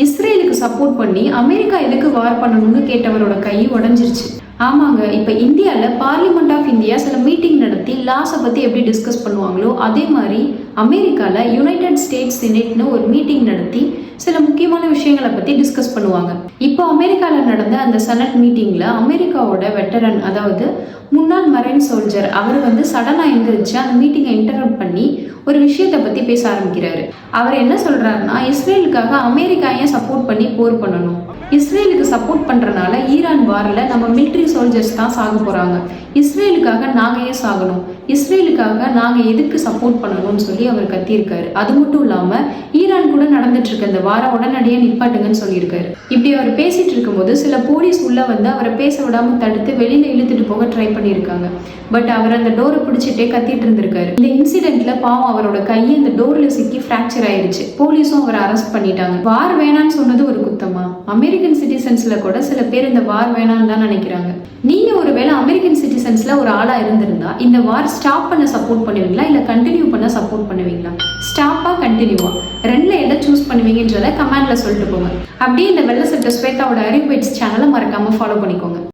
இஸ்ரேலுக்கு சப்போர்ட் பண்ணி அமெரிக்கா எதுக்கு வார் பண்ணணும்னு கேட்டவரோட கை உடஞ்சிருச்சு. ஆமாங்க, இப்போ இந்தியாவில் பார்லிமெண்ட் ஆஃப் இந்தியா சில மீட்டிங் நடத்தி லாஸை பற்றி எப்படி டிஸ்கஸ் பண்ணுவாங்களோ அதே மாதிரி அமெரிக்காவில் யுனைடெட் ஸ்டேட்ஸ் செனேட்னு ஒரு மீட்டிங் நடத்தி சில முக்கியமான விஷயங்களை பற்றி டிஸ்கஸ் பண்ணுவாங்க. இப்போ அமெரிக்காவில் நடந்த அந்த செனட் மீட்டிங்கில் அமெரிக்காவோட வெட்டரன், அதாவது முன்னாள் மரைன் சோல்ஜர், அவர் சடனாக எழுந்திரிச்சு அந்த மீட்டிங்கை இன்டர்ரப்ட் பண்ணி ஒரு விஷயத்தை பற்றி பேச ஆரம்பிக்கிறாரு. அவர் என்ன சொல்கிறாருன்னா, இஸ்ரேலுக்காக அமெரிக்கா ஏன் சப்போர்ட் பண்ணி போர் பண்ணணும், இஸ்ரேலுக்கு சப்போர்ட் பண்ணுறனால ஈரான் வாரில் நம்ம மிலிட்ரி சோல்ஜர்ஸ் தான் சாக போகிறாங்க, இஸ்ரேலுக்காக நாங்கள் ஏன் சாகணும், இஸ்ரேலுக்காக நாங்கள் எதுக்கு சப்போர்ட் பண்ணணும்னு சொல்லி அவர் கத்தியிருக்காரு. அது மட்டும் இல்லாமல் ஈரான் கூட நடந்துட்டு இருக்க இந்த வாரம் உடனடியாக நிப்பாட்டுங்கன்னு சொல்லியிருக்காரு. இப்படி அவர் பேசிட்டு இருக்கும்போது சில போலீஸ் உள்ள அவரை பேச விடாமல் தடுத்து வெளியில் இழுத்துட்டு போக ட்ரை பண்ணியிருக்காங்க. பட் அவர் அந்த டோரை பிடிச்சிட்டே கத்திட்டு இருந்திருக்காரு. இந்த இன்சிடென்ட்ல பாவம் அவரோட கையை அந்த டோர்ல சிக்கி ஃப்ராக்சர் ஆயிடுச்சு. போலீஸும் அவரை அரெஸ்ட் பண்ணிட்டாங்க. வார் வேணான்னு சொன்னது ஒரு குத்தமா? அமெரிக்கன் சிட்டிசன்ஸ்ல கூட சில பேர் இந்த வார் வேணான்னு தான் நினைக்கிறாங்க. நீங்க ஒருவேளை அமெரிக்கன் சிட்டிசன்ஸ்ல ஒரு ஆளா இருந்திருந்தா இந்த வார் ஸ்டாப் பண்ண சப்போர்ட் பண்ணுவீங்களா இல்ல கண்டினியூ பண்ண சப்போர்ட் பண்ணுவீங்களா? ஸ்டாப்பா கண்டினியூவா? ரெண்டுல எதை சூஸ் பண்ணுவீங்கன்றத கமெண்ட்ல சொல்லிட்டு போங்க. அப்படியே இந்த வெள்ளை சட்டை ஸ்வேதாவோட அறிவு பைட்ஸ் சேனலை மறக்காம ஃபாலோ பண்ணிக்கோங்க.